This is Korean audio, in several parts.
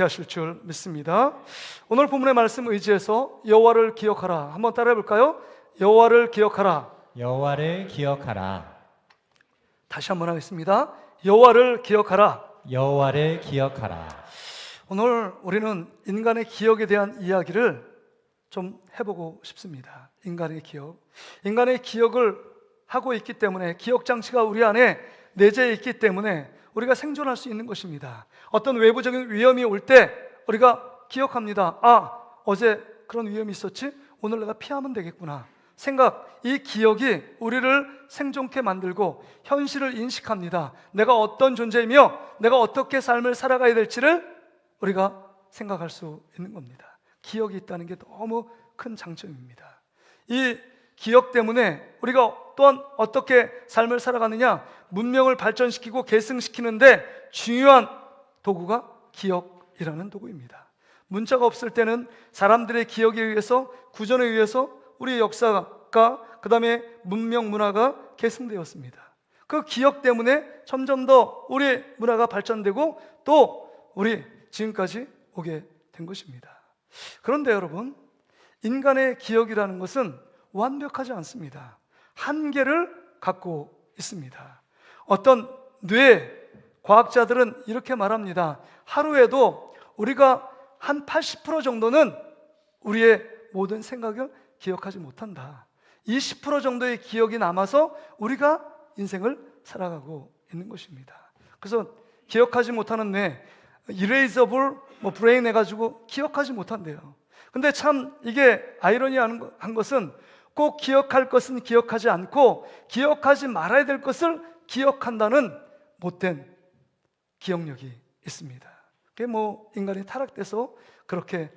하실 줄 믿습니다. 오늘 본문의 말씀 의지해서 여호와를 기억하라 한번 따라해 볼까요? 여호와를 기억하라. 여호와를 기억하라. 다시 한번 하겠습니다. 여호와를 기억하라. 여호와를 기억하라. 오늘 우리는 인간의 기억에 대한 이야기를 좀 해보고 싶습니다. 인간의 기억. 인간의 기억을 하고 있기 때문에, 기억 장치가 우리 안에 내재해 있기 때문에 우리가 생존할 수 있는 것입니다. 어떤 외부적인 위험이 올 때 우리가 기억합니다. 아, 어제 그런 위험이 있었지? 오늘 내가 피하면 되겠구나. 생각, 이 기억이 우리를 생존케 만들고 현실을 인식합니다. 내가 어떤 존재이며 내가 어떻게 삶을 살아가야 될지를 우리가 생각할 수 있는 겁니다. 기억이 있다는 게 너무 큰 장점입니다. 이 기억 때문에 우리가 또한 어떻게 삶을 살아가느냐, 문명을 발전시키고 계승시키는데 중요한 도구가 기억이라는 도구입니다. 문자가 없을 때는 사람들의 기억에 의해서, 구전에 의해서 우리의 역사가, 그 다음에 문명 문화가 계승되었습니다. 그 기억 때문에 점점 더 우리의 문화가 발전되고 또 우리 지금까지 오게 된 것입니다. 그런데 여러분, 인간의 기억이라는 것은 완벽하지 않습니다. 한계를 갖고 있습니다. 어떤 뇌 과학자들은 이렇게 말합니다. 하루에도 우리가 한 80% 정도는 우리의 모든 생각을 기억하지 못한다. 20% 정도의 기억이 남아서 우리가 인생을 살아가고 있는 것입니다. 그래서 기억하지 못하는 뇌, 이레이저블 브레인 해가지고 기억하지 못한대요. 근데 참 이게 아이러니한 것은 꼭 기억할 것은 기억하지 않고 기억하지 말아야 될 것을 기억한다는 못된 기억력이 있습니다. 그게 인간이 타락돼서 그렇게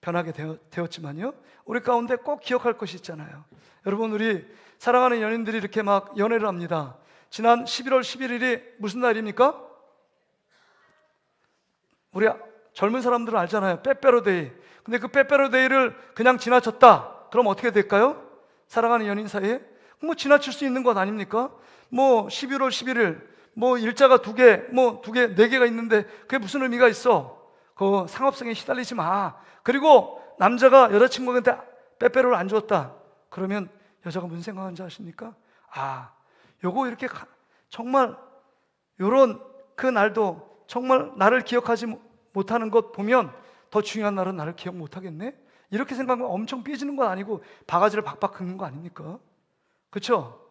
변하게 되었지만요, 우리 가운데 꼭 기억할 것이 있잖아요. 여러분, 우리 사랑하는 연인들이 이렇게 막 연애를 합니다. 지난 11월 11일이 무슨 날입니까? 우리 젊은 사람들은 알잖아요. 빼빼로데이. 근데 그 빼빼로데이를 그냥 지나쳤다. 그럼 어떻게 될까요? 사랑하는 연인 사이에? 지나칠 수 있는 것 아닙니까? 11월 11일, 일자가 두 개, 네 개가 있는데 그게 무슨 의미가 있어? 그 상업성에 시달리지 마. 그리고 남자가 여자친구한테 빼빼로를 안 주었다. 그러면 여자가 무슨 생각하는지 아십니까? 아, 요거 이렇게 정말 요런 그 날도 정말 나를 기억하지 못하는 것 보면 더 중요한 날은 나를 기억 못하겠네? 이렇게 생각하면 엄청 삐지는 건 아니고 바가지를 박박 긁는 거 아닙니까? 그렇죠?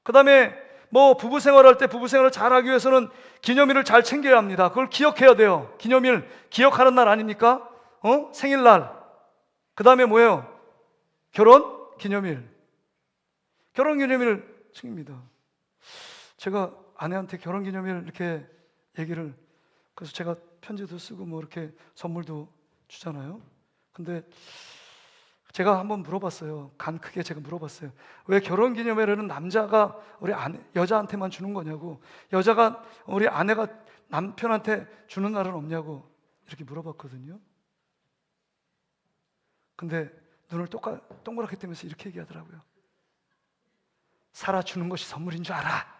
그 다음에 부부 생활할 때 부부 생활을 잘하기 위해서는 기념일을 잘 챙겨야 합니다. 그걸 기억해야 돼요. 기념일 기억하는 날 아닙니까? 생일날. 그 다음에 뭐예요? 결혼 기념일. 결혼 기념일 챙깁니다. 제가 아내한테 결혼 기념일 이렇게 얘기를, 그래서 제가 편지도 쓰고 이렇게 선물도 주잖아요. 근데 제가 한번 물어봤어요. 간 크게 제가 물어봤어요. 왜 결혼 기념일에는 남자가 우리 여자한테만 주는 거냐고, 여자가 우리 아내가 남편한테 주는 날은 없냐고 이렇게 물어봤거든요. 근데 눈을 동그랗게 뜨면서 이렇게 얘기하더라고요. 살아 주는 것이 선물인 줄 알아.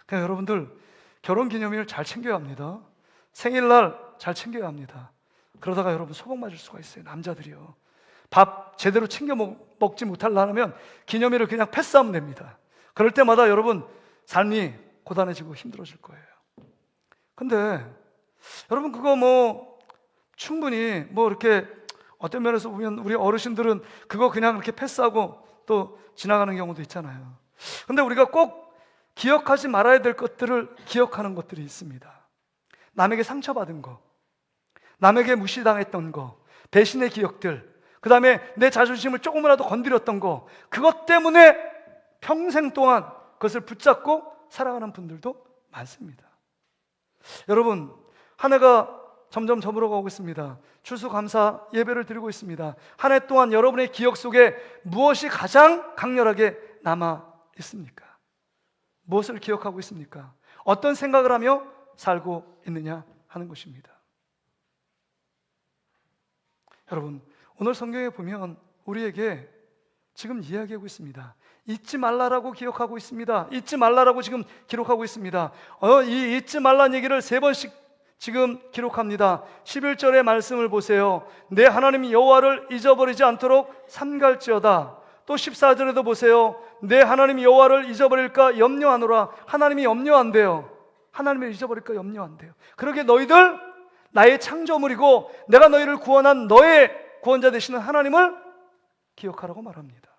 그러니까 여러분들, 결혼 기념일 잘 챙겨야 합니다. 생일날 잘 챙겨야 합니다. 그러다가 여러분 소복 맞을 수가 있어요. 남자들이요, 밥 제대로 챙겨 먹지 못하려면 기념일을 그냥 패스하면 됩니다. 그럴 때마다 여러분 삶이 고단해지고 힘들어질 거예요. 근데 여러분, 그거 충분히 이렇게 어떤 면에서 보면 우리 어르신들은 그거 그냥 이렇게 패스하고 또 지나가는 경우도 있잖아요. 근데 우리가 꼭 기억하지 말아야 될 것들을 기억하는 것들이 있습니다. 남에게 상처받은 거, 남에게 무시당했던 거, 배신의 기억들, 그 다음에 내 자존심을 조금이라도 건드렸던 거, 그것 때문에 평생 동안 그것을 붙잡고 살아가는 분들도 많습니다. 여러분, 한 해가 점점 저물어가고 있습니다. 추수감사 예배를 드리고 있습니다. 한 해 동안 여러분의 기억 속에 무엇이 가장 강렬하게 남아 있습니까? 무엇을 기억하고 있습니까? 어떤 생각을 하며 살고 있느냐 하는 것입니다. 여러분, 오늘 성경에 보면 우리에게 지금 이야기하고 있습니다. 잊지 말라라고 기억하고 있습니다. 잊지 말라라고 지금 기록하고 있습니다. 이 잊지 말라는 얘기를 3번씩 지금 기록합니다. 11절의 말씀을 보세요. 내 하나님 여호와를 잊어버리지 않도록 삼갈지어다. 또 14절에도 보세요. 내 하나님 여호와를 잊어버릴까 염려하노라. 하나님이 염려한대요. 하나님을 잊어버릴까 염려한대요. 그러게 너희들 나의 창조물이고 내가 너희를 구원한 너의 구원자 되시는 하나님을 기억하라고 말합니다.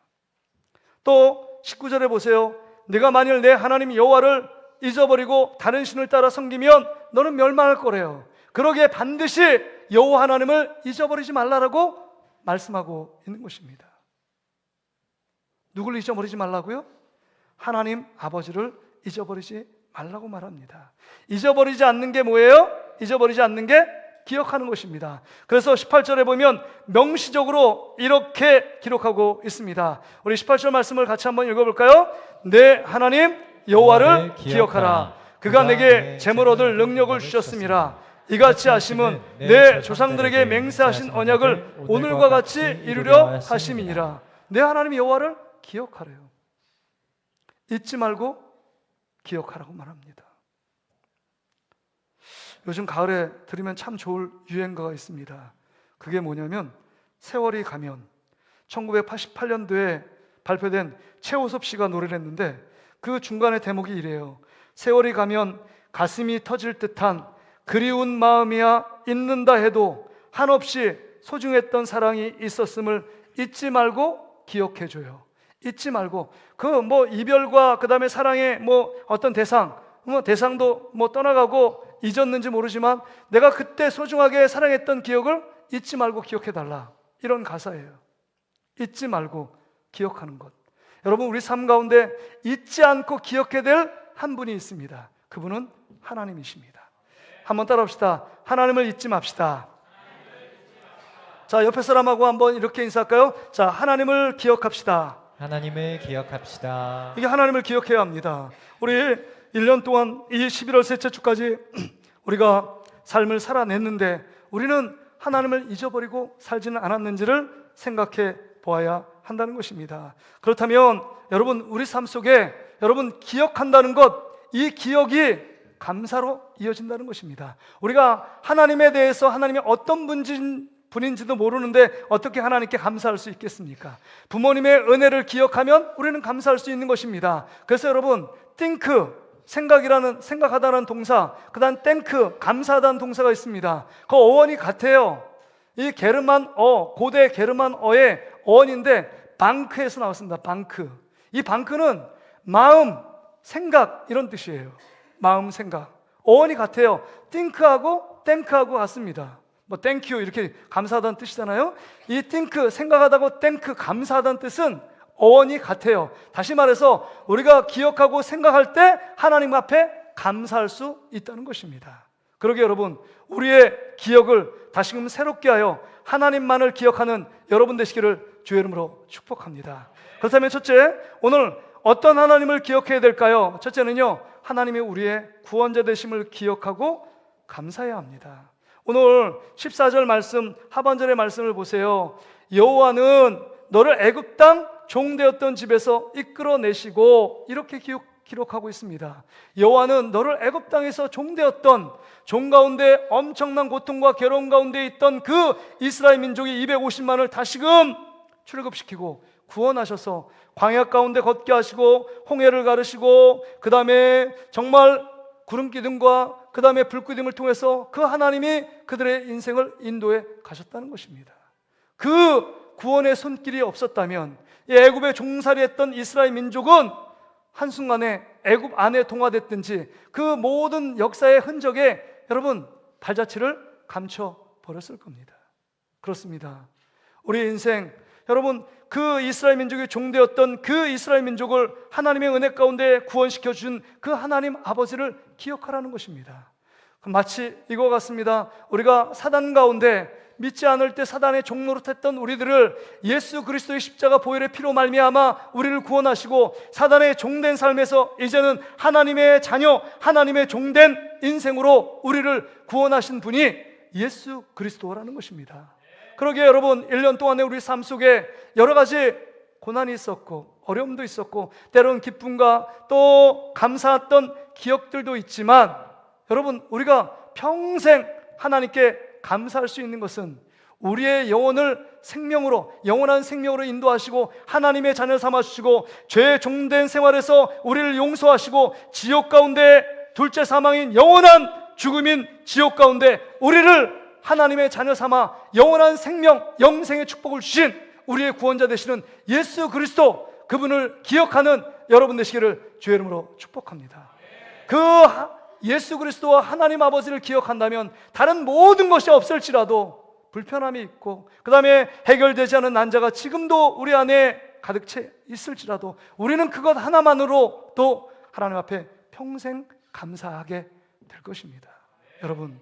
또 19절에 보세요. 네가 만일 내 하나님 여호와를 잊어버리고 다른 신을 따라 섬기면 너는 멸망할 거래요. 그러기에 반드시 여호와 하나님을 잊어버리지 말라라고 말씀하고 있는 것입니다. 누굴 잊어버리지 말라고요? 하나님 아버지를 잊어버리지 말라고 말합니다. 잊어버리지 않는 게 뭐예요? 잊어버리지 않는 게 기억하는 것입니다. 그래서 18절에 보면 명시적으로 이렇게 기록하고 있습니다. 우리 18절 말씀을 같이 한번 읽어볼까요? 내 하나님 여호와를 기억하라. 그가 내게 재물 얻을 능력을 주셨음이라. 이같이 하심은 내 조상들에게 맹세하신 언약을 오늘과 같이 이루려 하심이니라. 내 하나님 여호와를 기억하래요. 잊지 말고 기억하라고 말합니다. 요즘 가을에 들으면 참 좋을 유행가가 있습니다. 그게 뭐냐면 세월이 가면, 1988년도에 발표된 최호섭 씨가 노래를 했는데 그 중간에 대목이 이래요. 세월이 가면 가슴이 터질 듯한 그리운 마음이야 잊는다 해도 한없이 소중했던 사랑이 있었음을 잊지 말고 기억해줘요. 잊지 말고 그 이별과 그 다음에 사랑의 어떤 대상도 떠나가고 잊었는지 모르지만 내가 그때 소중하게 사랑했던 기억을 잊지 말고 기억해달라, 이런 가사예요. 잊지 말고 기억하는 것. 여러분, 우리 삶 가운데 잊지 않고 기억해야 될 한 분이 있습니다. 그분은 하나님이십니다. 한번 따라합시다. 하나님을 잊지 맙시다. 자, 옆에 사람하고 한번 이렇게 인사할까요? 자, 하나님을 기억합시다. 하나님을 기억합시다. 이게 하나님을 기억해야 합니다. 우리 1년 동안 이 11월 셋째 주까지 우리가 삶을 살아냈는데 우리는 하나님을 잊어버리고 살지는 않았는지를 생각해 보아야 한다는 것입니다. 그렇다면 여러분, 우리 삶 속에 여러분 기억한다는 것, 이 기억이 감사로 이어진다는 것입니다. 우리가 하나님에 대해서 하나님이 어떤 분인지도 모르는데 어떻게 하나님께 감사할 수 있겠습니까? 부모님의 은혜를 기억하면 우리는 감사할 수 있는 것입니다. 그래서 여러분, think, 생각하다는 동사, 그 다음 땡크, 감사하다는 동사가 있습니다. 그 어원이 같아요. 이 게르만 고대 게르만 어의 어원인데 방크에서 나왔습니다. 방크. 이 방크는 마음, 생각, 이런 뜻이에요. 마음, 생각. 어원이 같아요. think하고 땡크하고 같습니다. thank you 이렇게 감사하다는 뜻이잖아요. 이 think, 생각하다고 thank, 감사하다는 뜻은 어원이 같아요. 다시 말해서 우리가 기억하고 생각할 때 하나님 앞에 감사할 수 있다는 것입니다. 그러게 여러분, 우리의 기억을 다시금 새롭게 하여 하나님만을 기억하는 여러분 되시기를 주의 이름으로 축복합니다. 그렇다면 첫째, 오늘 어떤 하나님을 기억해야 될까요? 첫째는요, 하나님이 우리의 구원자 되심을 기억하고 감사해야 합니다. 오늘 14절 말씀, 하반절의 말씀을 보세요. 여호와는 너를 애굽 땅 종되었던 집에서 이끌어내시고, 이렇게 기록하고 있습니다. 여호와는 너를 애굽 땅에서 종되었던, 종 가운데 엄청난 고통과 괴로움 가운데 있던 그 이스라엘 민족이 250만을 다시금 출애굽시키고 구원하셔서 광야 가운데 걷게 하시고 홍해를 가르시고 그 다음에 정말 구름기둥과 그 다음에 불기둥을 통해서 그 하나님이 그들의 인생을 인도해 가셨다는 것입니다. 그 구원의 손길이 없었다면 이 애굽에 종살이했던 이스라엘 민족은 한순간에 애굽 안에 동화됐든지 그 모든 역사의 흔적에 여러분 발자취를 감춰버렸을 겁니다. 그렇습니다. 우리 인생, 여러분, 그 이스라엘 민족이 종되었던 그 이스라엘 민족을 하나님의 은혜 가운데 구원시켜 준 그 하나님 아버지를 기억하라는 것입니다. 마치 이거 같습니다. 우리가 사단 가운데 믿지 않을 때 사단의 종노릇했던 우리들을 예수 그리스도의 십자가 보혈의 피로 말미암아 우리를 구원하시고 사단의 종된 삶에서 이제는 하나님의 자녀, 하나님의 종된 인생으로 우리를 구원하신 분이 예수 그리스도라는 것입니다. 그러기에 여러분, 1년 동안의 우리 삶 속에 여러 가지 고난이 있었고 어려움도 있었고 때로는 기쁨과 또 감사했던 기억들도 있지만 여러분, 우리가 평생 하나님께 감사할 수 있는 것은 우리의 영혼을 생명으로, 영원한 생명으로 인도하시고 하나님의 자녀 삼아주시고 죄 종된 생활에서 우리를 용서하시고 지옥 가운데 둘째 사망인 영원한 죽음인 지옥 가운데 우리를 하나님의 자녀 삼아 영원한 생명, 영생의 축복을 주신 우리의 구원자 되시는 예수 그리스도, 그분을 기억하는 여러분 되시기를 주의 이름으로 축복합니다. 그 예수 그리스도와 하나님 아버지를 기억한다면 다른 모든 것이 없을지라도 불편함이 있고 그 다음에 해결되지 않은 난자가 지금도 우리 안에 가득 채 있을지라도 우리는 그것 하나만으로 또 하나님 앞에 평생 감사하게 될 것입니다. 여러분,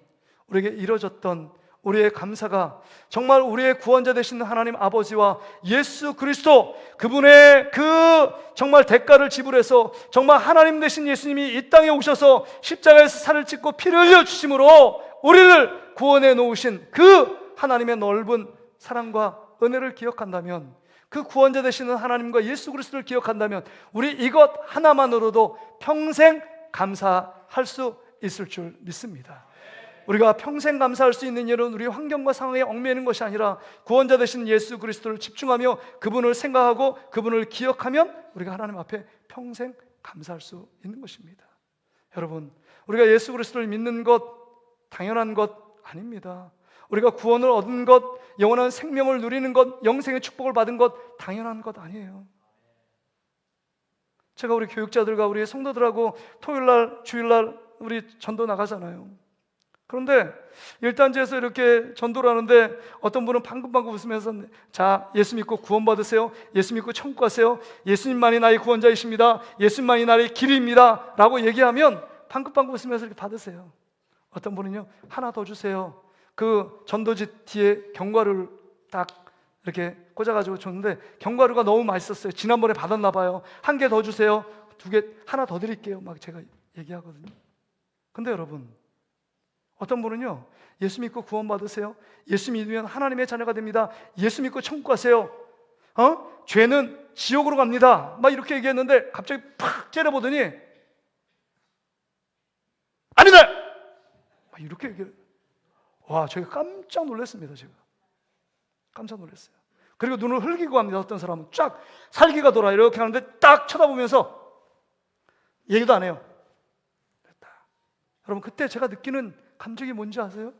우리에게 이뤄졌던 우리의 감사가 정말 우리의 구원자 되시는 하나님 아버지와 예수 그리스도, 그분의 그 정말 대가를 지불해서 정말 하나님 되신 예수님이 이 땅에 오셔서 십자가에서 살을 찢고 피를 흘려 주심으로 우리를 구원해 놓으신 그 하나님의 넓은 사랑과 은혜를 기억한다면, 그 구원자 되시는 하나님과 예수 그리스도를 기억한다면 우리 이것 하나만으로도 평생 감사할 수 있을 줄 믿습니다. 우리가 평생 감사할 수 있는 일은 우리 환경과 상황에 얽매이는 것이 아니라 구원자 되신 예수 그리스도를 집중하며 그분을 생각하고 그분을 기억하면 우리가 하나님 앞에 평생 감사할 수 있는 것입니다. 여러분, 우리가 예수 그리스도를 믿는 것 당연한 것 아닙니다. 우리가 구원을 얻은 것, 영원한 생명을 누리는 것, 영생의 축복을 받은 것 당연한 것 아니에요. 제가 우리 교육자들과 우리 성도들하고 토요일날, 주일날 우리 전도 나가잖아요. 그런데 일단지에서 이렇게 전도를 하는데 어떤 분은 방긋방긋 웃으면서 자, 예수 믿고 구원 받으세요. 예수 믿고 천국 가세요. 예수님만이 나의 구원자이십니다. 예수님만이 나의 길입니다 라고 얘기하면 방긋방긋 웃으면서 이렇게 받으세요. 어떤 분은요, 하나 더 주세요. 그 전도지 뒤에 견과류를 딱 이렇게 꽂아가지고 줬는데 견과류가 너무 맛있었어요. 지난번에 받았나 봐요. 한 개 더 주세요. 두 개, 하나 더 드릴게요. 막 제가 얘기하거든요. 근데 여러분, 어떤 분은요, 예수 믿고 구원 받으세요. 예수 믿으면 하나님의 자녀가 됩니다. 예수 믿고 천국 가세요. 죄는 지옥으로 갑니다. 막 이렇게 얘기했는데 갑자기 팍 째려보더니 아니다! 막 이렇게 얘기해요. 와, 제가 깜짝 놀랐습니다. 제가 깜짝 놀랐어요. 그리고 눈을 흘기고 합니다. 어떤 사람은 쫙 살기가 돌아 이렇게 하는데 딱 쳐다보면서 얘기도 안 해요. 여러분, 그때 제가 느끼는 감정이 뭔지 아세요?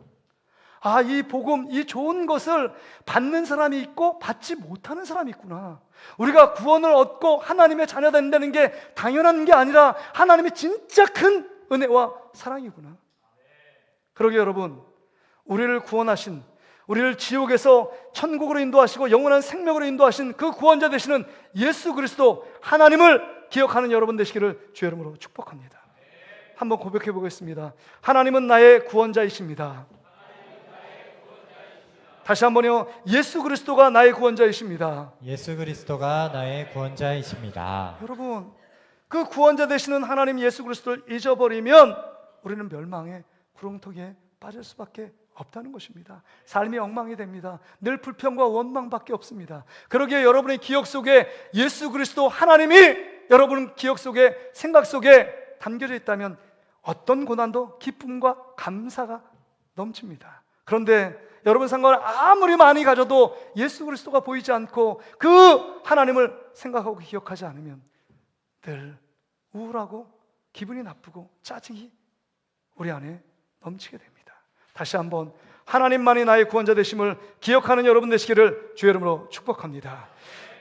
아, 이 복음, 이 좋은 것을 받는 사람이 있고 받지 못하는 사람이 있구나. 우리가 구원을 얻고 하나님의 자녀 된다는 게 당연한 게 아니라 하나님의 진짜 큰 은혜와 사랑이구나. 그러게 여러분, 우리를 구원하신, 우리를 지옥에서 천국으로 인도하시고 영원한 생명으로 인도하신 그 구원자 되시는 예수 그리스도 하나님을 기억하는 여러분 되시기를 주의 이름으로 축복합니다. 한번 고백해 보겠습니다. 하나님은 나의 구원자이십니다. 다시 한번요. 예수 그리스도가 나의 구원자이십니다. 예수 그리스도가 나의 구원자이십니다. 여러분, 그 구원자 되시는 하나님 예수 그리스도를 잊어버리면 우리는 멸망의 구렁텅이에 빠질 수밖에 없다는 것입니다. 삶이 엉망이 됩니다. 늘 불평과 원망밖에 없습니다. 그러기에 여러분의 기억 속에 예수 그리스도 하나님이 여러분 기억 속에, 생각 속에 담겨져 있다면 어떤 고난도 기쁨과 감사가 넘칩니다. 그런데 여러분 상관을 아무리 많이 가져도 예수 그리스도가 보이지 않고 그 하나님을 생각하고 기억하지 않으면 늘 우울하고 기분이 나쁘고 짜증이 우리 안에 넘치게 됩니다. 다시 한번 하나님만이 나의 구원자 되심을 기억하는 여러분 되시기를 주의 이름으로 축복합니다.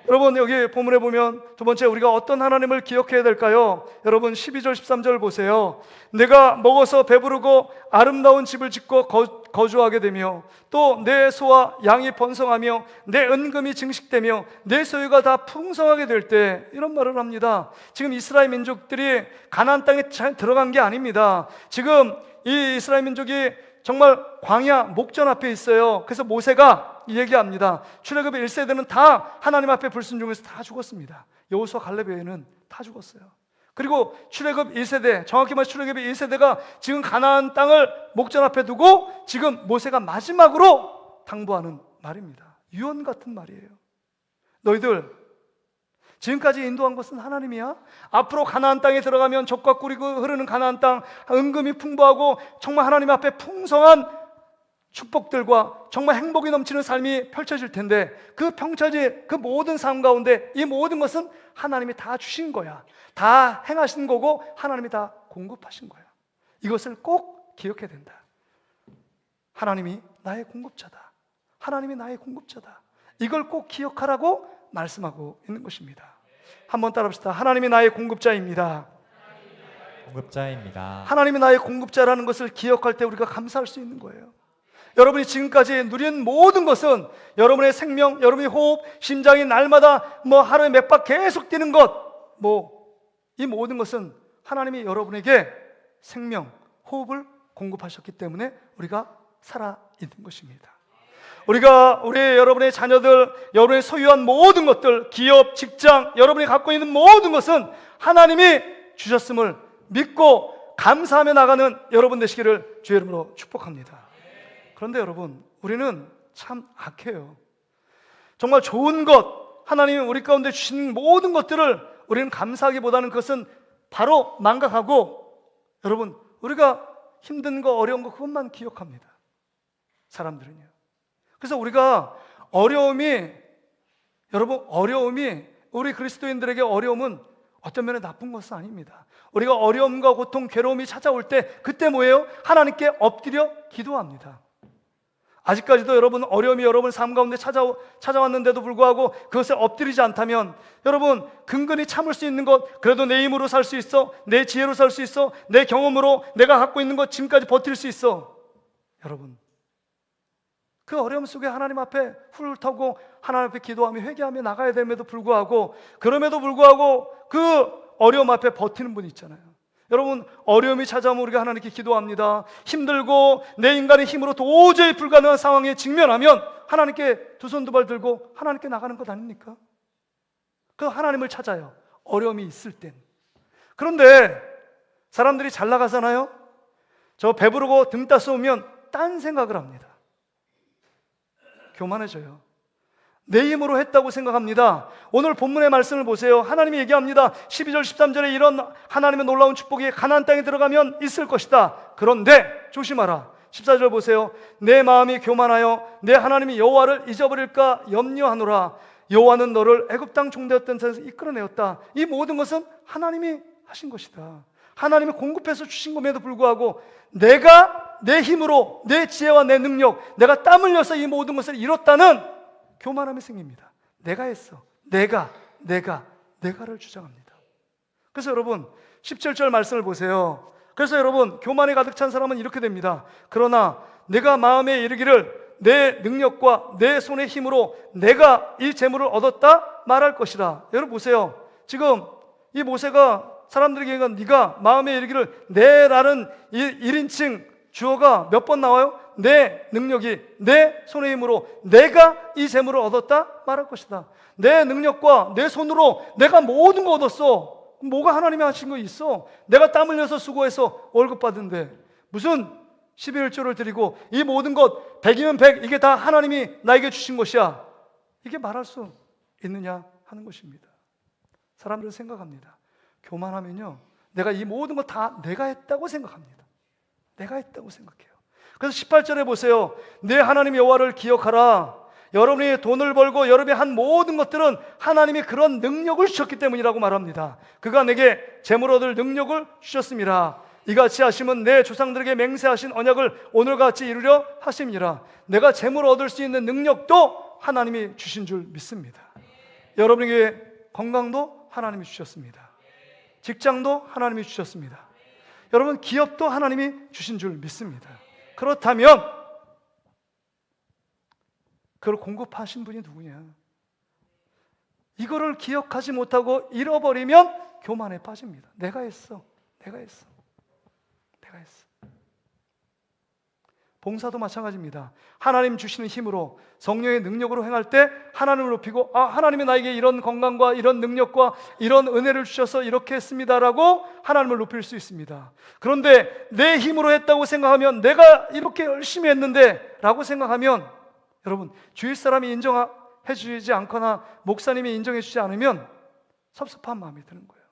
여러분, 여기 본문에 보면 두 번째 우리가 어떤 하나님을 기억해야 될까요? 여러분 12절 13절 보세요. 내가 먹어서 배부르고 아름다운 집을 짓고 거주하게 되며 또 내 소와 양이 번성하며 내 은금이 증식되며 내 소유가 다 풍성하게 될 때, 이런 말을 합니다. 지금 이스라엘 민족들이 가나안 땅에 잘 들어간 게 아닙니다. 지금 이 이스라엘 민족이 정말 광야 목전 앞에 있어요. 그래서 모세가 얘기합니다. 출애굽 1세대는 다 하나님 앞에 불순종해서 다 죽었습니다. 여호수아 갈렙 외에는 다 죽었어요. 그리고 출애굽 1세대, 정확히 말해 출애굽 1세대가 지금 가나안 땅을 목전 앞에 두고 지금 모세가 마지막으로 당부하는 말입니다. 유언 같은 말이에요. 너희들 지금까지 인도한 것은 하나님이야. 앞으로 가나안 땅에 들어가면 젖과 꿀이 흐르는 가나안 땅, 은금이 풍부하고 정말 하나님 앞에 풍성한 축복들과 정말 행복이 넘치는 삶이 펼쳐질 텐데, 그 펼쳐질 그 모든 삶 가운데 이 모든 것은 하나님이 다 주신 거야. 다 행하신 거고 하나님이 다 공급하신 거야. 이것을 꼭 기억해야 된다. 하나님이 나의 공급자다. 하나님이 나의 공급자다. 이걸 꼭 기억하라고 말씀하고 있는 것입니다. 한번 따라합시다. 하나님이 나의 공급자입니다. 공급자입니다. 하나님이 나의 공급자라는 것을 기억할 때 우리가 감사할 수 있는 거예요. 여러분이 지금까지 누린 모든 것은 여러분의 생명, 여러분의 호흡, 심장이 날마다 하루에 몇 박 계속 뛰는 것, 이 모든 것은 하나님이 여러분에게 생명, 호흡을 공급하셨기 때문에 우리가 살아있는 것입니다. 우리 여러분의 자녀들, 여러분의 소유한 모든 것들, 기업, 직장, 여러분이 갖고 있는 모든 것은 하나님이 주셨음을 믿고 감사하며 나가는 여러분 되시기를 주의 이름으로 축복합니다. 그런데 여러분, 우리는 참 악해요. 정말 좋은 것, 하나님이 우리 가운데 주신 모든 것들을 우리는 감사하기보다는 그것은 바로 망각하고, 여러분, 우리가 힘든 거, 어려운 거 그것만 기억합니다. 사람들은요. 그래서 우리가 어려움이 우리 그리스도인들에게 어려움은 어떤 면에 나쁜 것은 아닙니다. 우리가 어려움과 고통, 괴로움이 찾아올 때 그때 뭐예요? 하나님께 엎드려 기도합니다. 아직까지도 여러분 어려움이 여러분 삶 가운데 찾아왔는데도 불구하고 그것을 엎드리지 않다면, 여러분 근근히 참을 수 있는 것, 그래도 내 힘으로 살 수 있어, 내 지혜로 살 수 있어, 내 경험으로 내가 갖고 있는 것 지금까지 버틸 수 있어. 여러분, 그 어려움 속에 하나님 앞에 훌 타고 하나님 앞에 기도하며 회개하며 나가야 됨에도 불구하고, 그럼에도 불구하고 그 어려움 앞에 버티는 분이 있잖아요. 여러분, 어려움이 찾아오면 우리가 하나님께 기도합니다. 힘들고 내 인간의 힘으로 도저히 불가능한 상황에 직면하면 하나님께 두 손 두 발 들고 하나님께 나가는 것 아닙니까? 그 하나님을 찾아요, 어려움이 있을 땐. 그런데 사람들이 잘 나가잖아요. 저 배부르고 등 따스우면 딴 생각을 합니다. 교만해져요. 내 힘으로 했다고 생각합니다. 오늘 본문의 말씀을 보세요. 하나님이 얘기합니다. 12절 13절에 이런 하나님의 놀라운 축복이 가나안 땅에 들어가면 있을 것이다. 그런데 조심하라. 14절 보세요. 내 마음이 교만하여 내 하나님이 여호와를 잊어버릴까 염려하노라. 여호와는 너를 애굽 땅 종되었던 데서 이끌어내었다. 이 모든 것은 하나님이 하신 것이다. 하나님이 공급해서 주신 것에도 불구하고 내가 내 힘으로, 내 지혜와 내 능력, 내가 땀 흘려서 이 모든 것을 이뤘다는 교만함이 생깁니다. 내가 했어. 내가를 주장합니다. 그래서 여러분 17절 말씀을 보세요. 그래서 여러분, 교만에 가득 찬 사람은 이렇게 됩니다. 그러나 내가 마음에 이르기를 내 능력과 내 손의 힘으로 내가 이 재물을 얻었다 말할 것이라. 여러분 보세요. 지금 이 모세가 사람들에게 네가 마음에 이르기를 내라는 1인칭 주어가 몇 번 나와요? 내 능력이, 내 손의 힘으로 내가 이 재물을 얻었다 말할 것이다. 내 능력과 내 손으로 내가 모든 거 얻었어. 뭐가 하나님이 하신 거 있어? 내가 땀 흘려서 수고해서 월급 받은데 무슨 11조를 드리고 이 모든 것 100이면 100 이게 다 하나님이 나에게 주신 것이야. 이게 말할 수 있느냐 하는 것입니다. 사람들은 생각합니다. 교만하면요, 내가 이 모든 거 다 내가 했다고 생각합니다. 내가 했다고 생각해요. 그래서 18절에 보세요. 내 하나님 여호와를 기억하라. 여러분이 돈을 벌고 여러분이 한 모든 것들은 하나님이 그런 능력을 주셨기 때문이라고 말합니다. 그가 내게 재물 얻을 능력을 주셨습니다. 이같이 하심은 내 조상들에게 맹세하신 언약을 오늘같이 이루려 하심이라. 내가 재물 얻을 수 있는 능력도 하나님이 주신 줄 믿습니다. 여러분에게 건강도 하나님이 주셨습니다. 직장도 하나님이 주셨습니다. 여러분, 기업도 하나님이 주신 줄 믿습니다. 그렇다면 그걸 공급하신 분이 누구냐? 이거를 기억하지 못하고 잃어버리면 교만에 빠집니다. 내가 했어. 봉사도 마찬가지입니다. 하나님 주시는 힘으로, 성령의 능력으로 행할 때 하나님을 높이고, 하나님이 나에게 이런 건강과 이런 능력과 이런 은혜를 주셔서 이렇게 했습니다라고 하나님을 높일 수 있습니다. 그런데 내 힘으로 했다고 생각하면, 내가 이렇게 열심히 했는데 라고 생각하면, 여러분, 주위 사람이 인정해 주지 않거나 목사님이 인정해 주지 않으면 섭섭한 마음이 드는 거예요.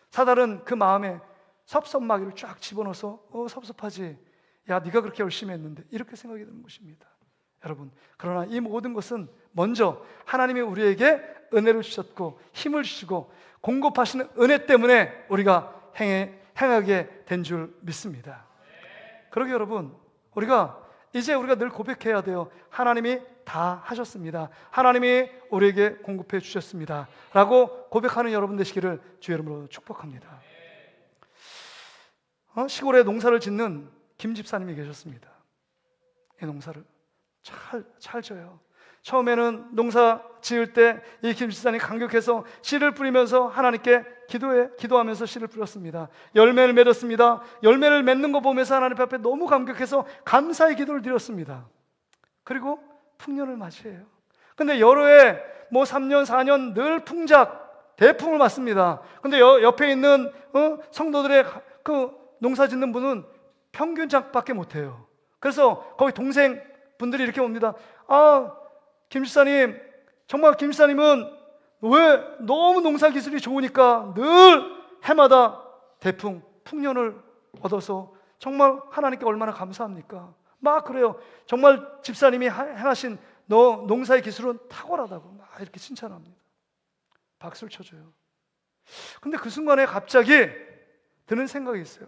사단은 그 마음에 섭섭마귀를 쫙 집어넣어서 섭섭하지, 야 네가 그렇게 열심히 했는데, 이렇게 생각이 드는 것입니다. 여러분, 그러나 이 모든 것은 먼저 하나님이 우리에게 은혜를 주셨고 힘을 주시고 공급하시는 은혜 때문에 우리가 행하게 된 줄 믿습니다. 그러게 여러분, 우리가 늘 고백해야 돼요. 하나님이 다 하셨습니다. 하나님이 우리에게 공급해 주셨습니다 라고 고백하는 여러분 되시기를 주의 이름으로 축복합니다. 시골에 농사를 짓는 김 집사님이 계셨습니다. 이 농사를 잘 져요. 처음에는 농사 지을 때 이 김 집사님이 감격해서 씨를 뿌리면서 하나님께 기도하면서 씨를 뿌렸습니다. 열매를 맺었습니다. 열매를 맺는 거 보면서 하나님 앞에 너무 감격해서 감사의 기도를 드렸습니다. 그리고 풍년을 맞이해요. 근데 여러 해 3년 4년 늘 대풍을 맞습니다. 근데 옆에 있는 성도들의 그 농사 짓는 분은 평균작밖에 못해요. 그래서 거기 동생 분들이 이렇게 옵니다. 김 집사님, 정말 김 집사님은 왜 너무 농사 기술이 좋으니까 늘 해마다 풍년을 얻어서 정말 하나님께 얼마나 감사합니까? 막 그래요. 정말 집사님이 행하신 농사의 기술은 탁월하다고 막 이렇게 칭찬합니다. 박수를 쳐줘요. 근데 그 순간에 갑자기 드는 생각이 있어요.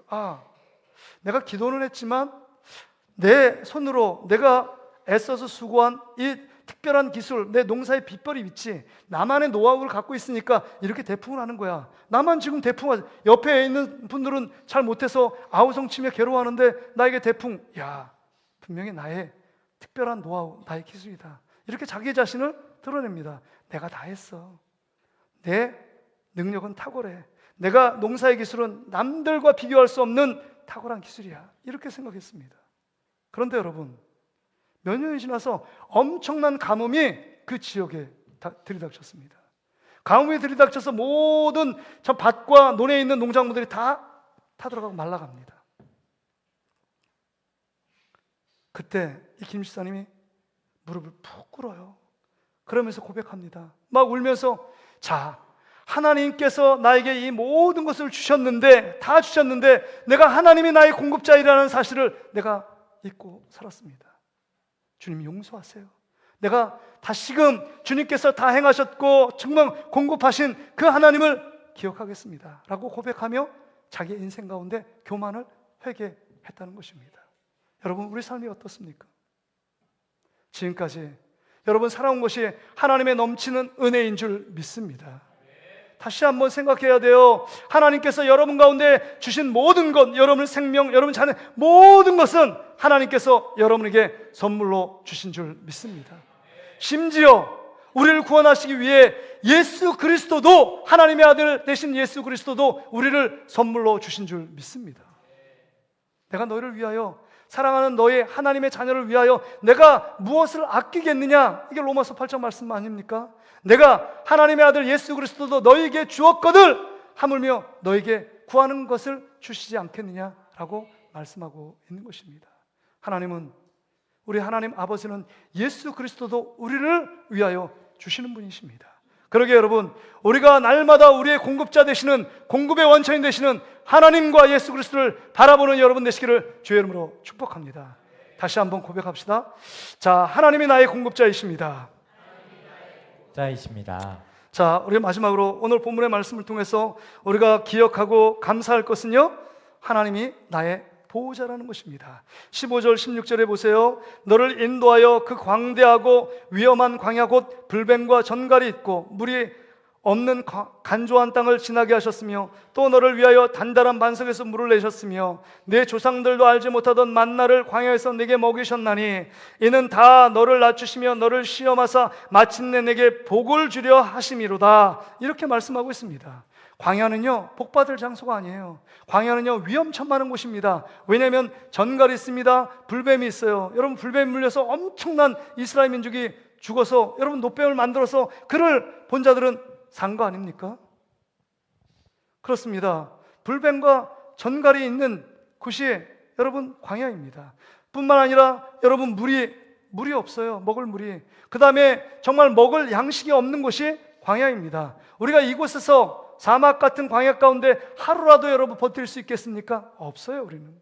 내가 기도는 했지만 내 손으로 내가 애써서 수고한 이 특별한 기술, 내 농사의 비법이 있지, 나만의 노하우를 갖고 있으니까 이렇게 대풍을 하는 거야. 나만 지금 대풍하지, 옆에 있는 분들은 잘 못해서 아우성치며 괴로워하는데 나에게 분명히 나의 특별한 노하우, 나의 기술이다, 이렇게 자기 자신을 드러냅니다. 내가 다 했어. 내 능력은 탁월해. 내가 농사의 기술은 남들과 비교할 수 없는 탁월한 기술이야, 이렇게 생각했습니다. 그런데 여러분, 몇 년이 지나서 엄청난 가뭄이 그 지역에 들이닥쳤습니다. 가뭄이 들이닥쳐서 모든 저 밭과 논에 있는 농작물들이 다 타들어가고 말라갑니다. 그때 이 김 집사님이 무릎을 푹 꿇어요. 그러면서 고백합니다. 막 울면서, 하나님께서 나에게 이 모든 것을 다 주셨는데 내가 하나님이 나의 공급자이라는 사실을 내가 잊고 살았습니다. 주님 용서하세요. 내가 다시금 주님께서 다 행하셨고 정말 공급하신 그 하나님을 기억하겠습니다 라고 고백하며 자기 인생 가운데 교만을 회개했다는 것입니다. 여러분, 우리 삶이 어떻습니까? 지금까지 여러분 살아온 것이 하나님의 넘치는 은혜인 줄 믿습니다. 다시 한번 생각해야 돼요. 하나님께서 여러분 가운데 주신 모든 것, 여러분의 생명, 여러분 자녀, 모든 것은 하나님께서 여러분에게 선물로 주신 줄 믿습니다. 심지어 우리를 구원하시기 위해 예수 그리스도도, 하나님의 아들 되신 예수 그리스도도 우리를 선물로 주신 줄 믿습니다. 내가 너희를 위하여, 사랑하는 너의 하나님의 자녀를 위하여 내가 무엇을 아끼겠느냐, 이게 로마서 8장 말씀 아닙니까? 내가 하나님의 아들 예수 그리스도도 너희에게 주었거늘 하물며 너희에게 구하는 것을 주시지 않겠느냐라고 말씀하고 있는 것입니다. 우리 하나님 아버지는 예수 그리스도도 우리를 위하여 주시는 분이십니다. 그러게 여러분, 우리가 날마다 우리의 공급자 되시는, 공급의 원천이 되시는 하나님과 예수 그리스도를 바라보는 여러분 되시기를 주의 이름으로 축복합니다. 다시 한번 고백합시다. 하나님이 나의 공급자이십니다. 우리 마지막으로 오늘 본문의 말씀을 통해서 우리가 기억하고 감사할 것은요, 하나님이 나의 보호자라는 것입니다. 15절 16절에 보세요. 너를 인도하여 그 광대하고 위험한 광야 곧 불뱀과 전갈이 있고 물이 없는 간조한 땅을 지나게 하셨으며, 또 너를 위하여 단단한 반석에서 물을 내셨으며 내 조상들도 알지 못하던 만나를 광야에서 내게 먹이셨나니 이는 다 너를 낮추시며 너를 시험하사 마침내 내게 복을 주려 하심이로다, 이렇게 말씀하고 있습니다. 광야는요, 복받을 장소가 아니에요. 광야는요, 위험천만한 곳입니다. 왜냐하면 전갈이 있습니다. 불뱀이 있어요. 여러분, 불뱀이 물려서 엄청난 이스라엘 민족이 죽어서 여러분 노뱀을 만들어서 그를 본 자들은 산 거 아닙니까? 그렇습니다. 불뱀과 전갈이 있는 곳이 여러분 광야입니다. 뿐만 아니라 여러분 물이 없어요. 먹을 물이. 그 다음에 정말 먹을 양식이 없는 곳이 광야입니다. 우리가 이곳에서 사막 같은 광야 가운데 하루라도 여러분 버틸 수 있겠습니까? 없어요, 우리는.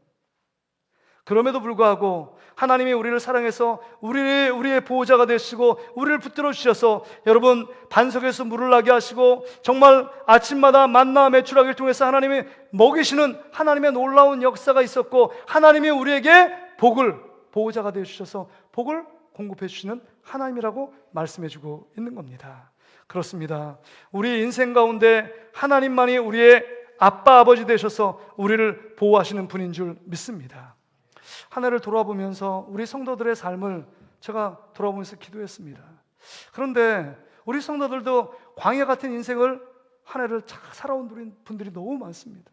그럼에도 불구하고 하나님이 우리를 사랑해서 우리의 보호자가 되시고 우리를 붙들어 주셔서 여러분 반석에서 물을 나게 하시고 정말 아침마다 만나 메추라기를 통해서 하나님이 먹이시는 하나님의 놀라운 역사가 있었고, 하나님이 우리에게 보호자가 되어 주셔서 복을 공급해 주시는 하나님이라고 말씀해 주고 있는 겁니다. 그렇습니다. 우리 인생 가운데 하나님만이 우리의 아빠 아버지 되셔서 우리를 보호하시는 분인 줄 믿습니다. 한 해를 돌아보면서 우리 성도들의 삶을 제가 돌아보면서 기도했습니다. 그런데 우리 성도들도 광야 같은 인생을 한 해를 잘 살아온 분들이 너무 많습니다.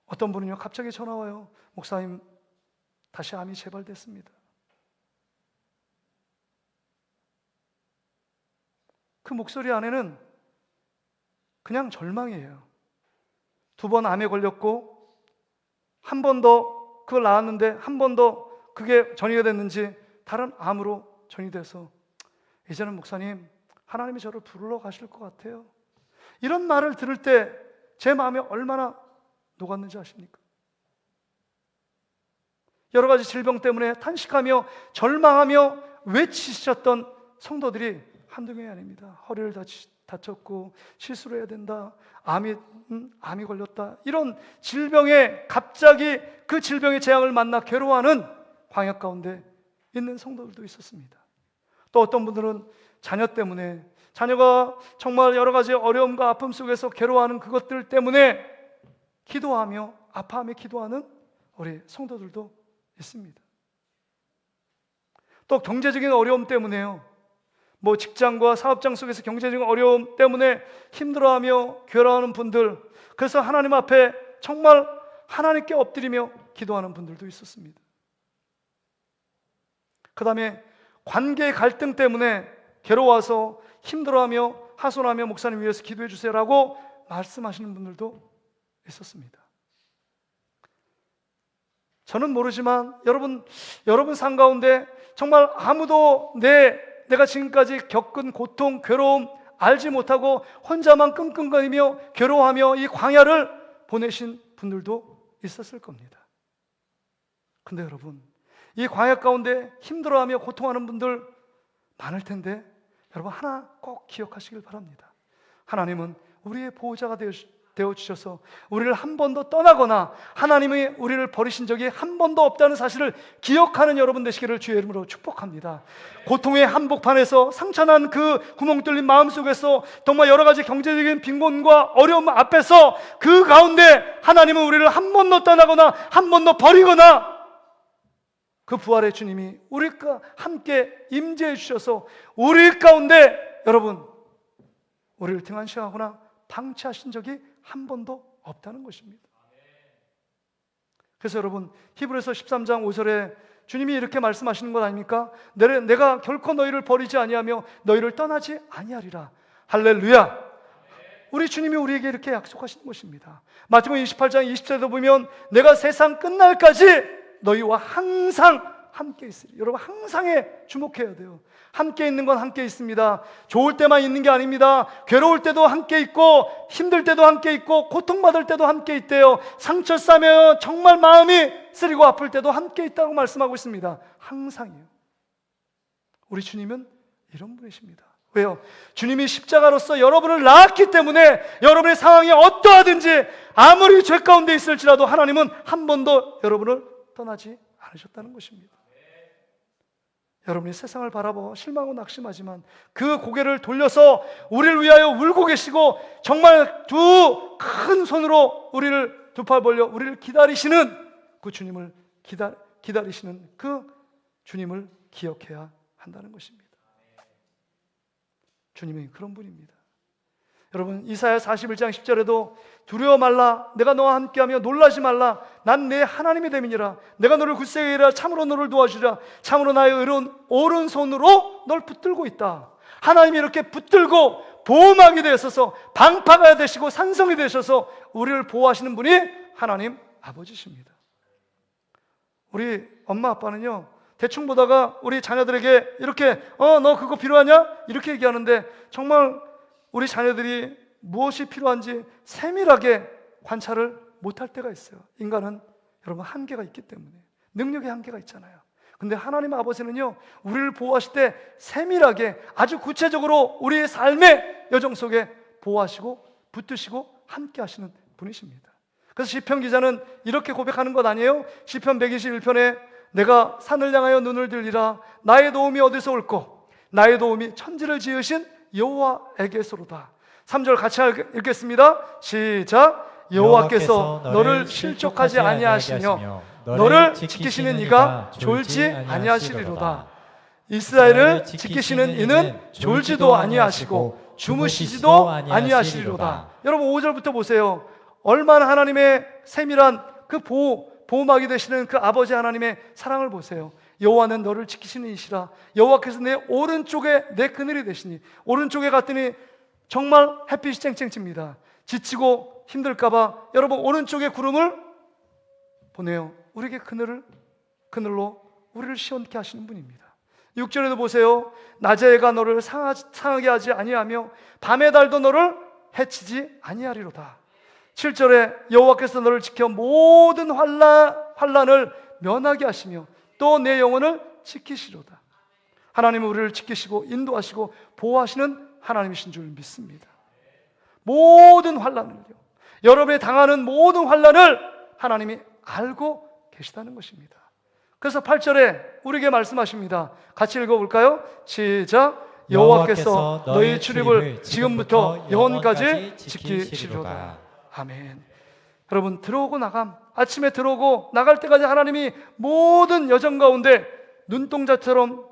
어떤 분은요, 갑자기 전화 와요. 목사님, 다시 암이 재발됐습니다. 그 목소리 안에는 그냥 절망이에요. 2번 암에 걸렸고 한 번 더 그걸 나았는데 한 번 더 그게 전이가 됐는지 다른 암으로 전이돼서 이제는 목사님, 하나님이 저를 부르러 가실 것 같아요. 이런 말을 들을 때 제 마음이 얼마나 녹았는지 아십니까? 여러 가지 질병 때문에 탄식하며 절망하며 외치셨던 성도들이 한두 명이 아닙니다. 허리를 다쳤고 실수를 해야 된다, 암이 걸렸다, 이런 질병에 갑자기 그 질병의 재앙을 만나 괴로워하는 광야 가운데 있는 성도들도 있었습니다. 또 어떤 분들은 자녀 때문에, 자녀가 정말 여러 가지 어려움과 아픔 속에서 괴로워하는 그것들 때문에 기도하며 아파하며 기도하는 우리 성도들도 있습니다. 또 경제적인 어려움 때문에요, 직장과 사업장 속에서 경제적인 어려움 때문에 힘들어하며 괴로워하는 분들, 그래서 하나님 앞에 정말 하나님께 엎드리며 기도하는 분들도 있었습니다. 그 다음에 관계의 갈등 때문에 괴로워서 힘들어하며 하소연하며 목사님 위해서 기도해 주세요라고 말씀하시는 분들도 있었습니다. 저는 모르지만 여러분 삶 가운데 정말 아무도 내가 지금까지 겪은 고통, 괴로움 알지 못하고 혼자만 끙끙거리며 괴로워하며 이 광야를 보내신 분들도 있었을 겁니다. 근데 여러분, 이 광야 가운데 힘들어하며 고통하는 분들 많을 텐데 여러분, 하나 꼭 기억하시길 바랍니다. 하나님은 우리의 보호자가 되어주셔서 우리를 한 번도 떠나거나 하나님이 우리를 버리신 적이 한 번도 없다는 사실을 기억하는 여러분 되시기를 주의 이름으로 축복합니다. 고통의 한복판에서 상처난 그 구멍 뚫린 마음속에서 정말 여러 가지 경제적인 빈곤과 어려움 앞에서 그 가운데 하나님은 우리를 한 번도 떠나거나 한 번도 버리거나, 그 부활의 주님이 우리과 함께 임재해 주셔서 우리 가운데 여러분 우리를 등한시하거나 방치하신 적이 한 번도 없다는 것입니다. 그래서 여러분, 히브리서 13장 5절에 주님이 이렇게 말씀하시는 것 아닙니까? 내가 결코 너희를 버리지 아니하며 너희를 떠나지 아니하리라. 할렐루야. 우리 주님이 우리에게 이렇게 약속하시는 것입니다. 마태복음 28장 20절에도 보면 내가 세상 끝날까지 너희와 항상 함께 있으리. 여러분, 항상에 주목해야 돼요. 함께 있는 건 함께 있습니다. 좋을 때만 있는 게 아닙니다. 괴로울 때도 함께 있고 힘들 때도 함께 있고 고통받을 때도 함께 있대요. 상처 싸며 정말 마음이 쓰리고 아플 때도 함께 있다고 말씀하고 있습니다. 항상이요. 우리 주님은 이런 분이십니다. 왜요? 주님이 십자가로서 여러분을 낳았기 때문에 여러분의 상황이 어떠하든지 아무리 죄 가운데 있을지라도 하나님은 한 번도 여러분을 떠나지 않으셨다는 것입니다. 여러분이 세상을 바라보 실망하고 낙심하지만 그 고개를 돌려서 우리를 위하여 울고 계시고 정말 두 큰 손으로 우리를 두 팔 벌려 우리를 기다리시는 그 주님을 기다리시는 그 주님을 기억해야 한다는 것입니다. 주님이 그런 분입니다. 여러분, 이사야 41장 10절에도 두려워 말라, 내가 너와 함께하며 놀라지 말라, 난 내 하나님이 됨이니라. 내가 너를 굳세게 하리라. 참으로 너를 도와주리라. 참으로 나의 의로운 오른손으로 널 붙들고 있다. 하나님이 이렇게 붙들고 보호막이 되셔서 방파가 되시고 산성이 되셔서 우리를 보호하시는 분이 하나님 아버지십니다. 우리 엄마 아빠는요, 대충 보다가 우리 자녀들에게 이렇게 너 그거 필요하냐? 이렇게 얘기하는데 정말 우리 자녀들이 무엇이 필요한지 세밀하게 관찰을 못할 때가 있어요. 인간은 여러분 한계가 있기 때문에, 능력의 한계가 있잖아요. 근데 하나님 아버지는요, 우리를 보호하실 때 세밀하게 아주 구체적으로 우리의 삶의 여정 속에 보호하시고 붙드시고 함께 하시는 분이십니다. 그래서 시편 기자는 이렇게 고백하는 것 아니에요? 시편 121편에 내가 산을 향하여 눈을 들리라. 나의 도움이 어디서 올꼬? 나의 도움이 천지를 지으신 여호와에게서로다. 3절 같이 읽겠습니다. 시작. 여호와께서 너를 실족하지 아니하시며 너를 지키시는 이가 졸지 아니하시리로다. 이스라엘을 지키시는 이는 졸지도 아니하시고 주무시지도 아니하시리로다. 여러분 5절부터 보세요. 얼마나 하나님의 세밀한 그 보호막이 되시는 그 아버지 하나님의 사랑을 보세요. 여호와는 너를 지키시는 이시라. 여호와께서 내 오른쪽에 내 그늘이 되시니. 오른쪽에 갔더니 정말 햇빛이 쨍쨍 칩니다. 지치고 힘들까봐 여러분 오른쪽에 구름을 보내요. 우리에게 그늘로 우리를 시원케 하시는 분입니다. 6절에도 보세요. 낮의 해가 너를 상하게 하지 아니하며 밤의 달도 너를 해치지 아니하리로다. 7절에 여호와께서 너를 지켜 모든 환난을 면하게 하시며 또 내 영혼을 지키시로다. 하나님은 우리를 지키시고 인도하시고 보호하시는 하나님이신 줄 믿습니다. 모든 환난을요, 여러분이 당하는 모든 환난을 하나님이 알고 계시다는 것입니다. 그래서 8절에 우리에게 말씀하십니다. 같이 읽어볼까요? 시작. 여호와께서 너희 출입을 지금부터 영원까지 지키시리로다. 아멘. 여러분 들어오고 나감, 아침에 들어오고 나갈 때까지 하나님이 모든 여정 가운데 눈동자처럼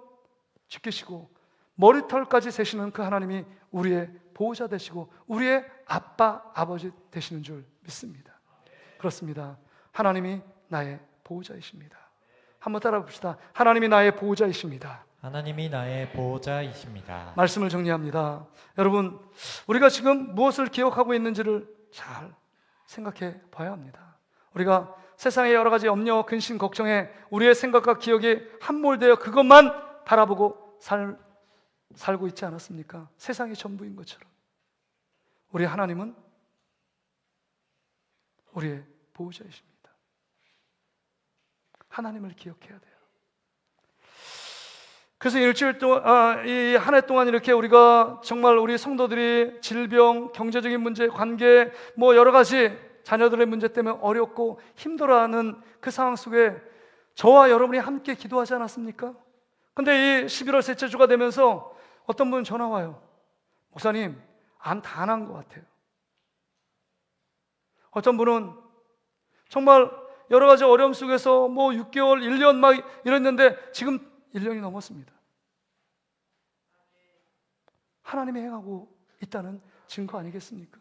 지키시고 머리털까지 세시는 그 하나님이 우리의 보호자 되시고 우리의 아빠, 아버지 되시는 줄 믿습니다. 그렇습니다. 하나님이 나의 보호자이십니다. 한번 따라 봅시다. 하나님이 나의 보호자이십니다. 하나님이 나의 보호자이십니다. 말씀을 정리합니다. 여러분, 우리가 지금 무엇을 기억하고 있는지를 잘 생각해 봐야 합니다. 우리가 세상의 여러 가지 염려, 근심, 걱정에 우리의 생각과 기억이 함몰되어 그것만 바라보고 살고 있지 않았습니까? 세상이 전부인 것처럼 우리 하나님은 우리의 보호자이십니다. 하나님을 기억해야 돼요. 그래서 일주일 동안, 이 한 해 동안 이렇게 우리가 정말 우리 성도들이 질병, 경제적인 문제, 관계, 뭐 여러 가지 자녀들의 문제 때문에 어렵고 힘들어하는 그 상황 속에 저와 여러분이 함께 기도하지 않았습니까? 근데 이 11월 셋째 주가 되면서 어떤 분은 전화 와요. 목사님, 암 다 난 것 같아요. 어떤 분은 정말 여러 가지 어려움 속에서 뭐 6개월, 1년 막 이랬는데 지금 1년이 넘었습니다. 하나님이 행하고 있다는 증거 아니겠습니까?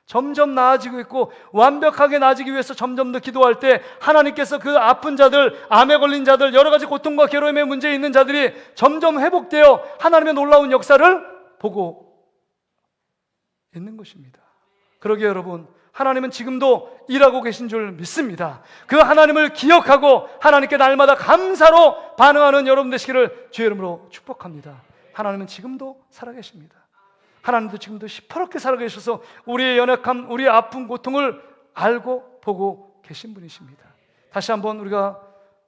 점점 나아지고 있고 완벽하게 나아지기 위해서 점점 더 기도할 때 하나님께서 그 아픈 자들, 암에 걸린 자들, 여러 가지 고통과 괴로움의 문제에 있는 자들이 점점 회복되어 하나님의 놀라운 역사를 보고 있는 것입니다. 그러기에 여러분, 하나님은 지금도 일하고 계신 줄 믿습니다. 그 하나님을 기억하고 하나님께 날마다 감사로 반응하는 여러분 되시기를 주의 이름으로 축복합니다. 하나님은 지금도 살아계십니다. 하나님도 지금도 시퍼렇게 살아계셔서 우리의 연약함, 우리의 아픈 고통을 알고 보고 계신 분이십니다. 다시 한번 우리가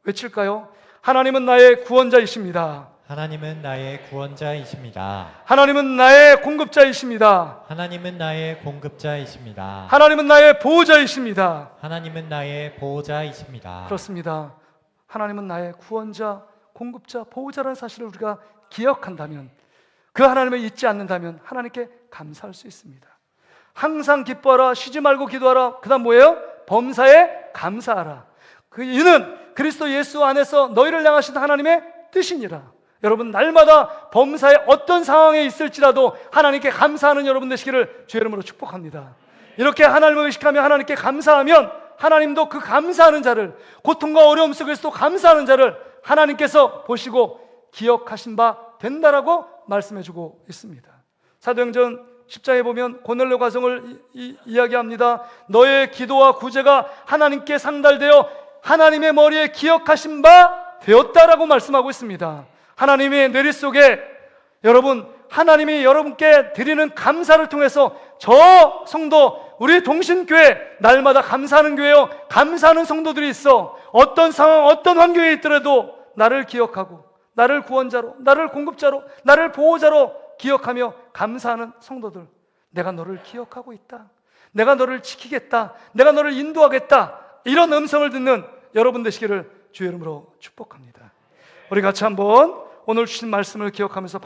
외칠까요? 하나님은 나의 구원자이십니다. 하나님은 나의 구원자이십니다. 하나님은 나의 공급자이십니다. 하나님은 나의 공급자이십니다. 하나님은 나의 보호자이십니다. 하나님은 나의 보호자이십니다. 그렇습니다. 하나님은 나의 구원자, 공급자, 보호자라는 사실을 우리가 기억한다면, 그 하나님을 잊지 않는다면 하나님께 감사할 수 있습니다. 항상 기뻐하라, 쉬지 말고 기도하라. 그 다음 뭐예요? 범사에 감사하라. 이는 그리스도 예수 안에서 너희를 향하신 하나님의 뜻이니라. 여러분, 날마다 범사에 어떤 상황에 있을지라도 하나님께 감사하는 여러분 되시기를 주의 이름으로 축복합니다. 이렇게 하나님을 의식하며 하나님께 감사하면 하나님도 그 감사하는 자를, 고통과 어려움 속에서도 감사하는 자를 하나님께서 보시고 기억하신 바 된다라고 말씀해주고 있습니다. 사도행전 10장에 보면 고넬료 가정을 이야기합니다. 너의 기도와 구제가 하나님께 상달되어 하나님의 머리에 기억하신 바 되었다라고 말씀하고 있습니다. 하나님의 뇌리 속에 여러분, 하나님이 여러분께 드리는 감사를 통해서 저 성도, 우리 동신교회 날마다 감사하는 교회요, 감사하는 성도들이 있어. 어떤 상황, 어떤 환경에 있더라도 나를 기억하고 나를 구원자로, 나를 공급자로, 나를 보호자로 기억하며 감사하는 성도들, 내가 너를 기억하고 있다, 내가 너를 지키겠다, 내가 너를 인도하겠다, 이런 음성을 듣는 여러분 되시기를 주의 이름으로 축복합니다. 우리 같이 한번 오늘 주신 말씀을 기억하면서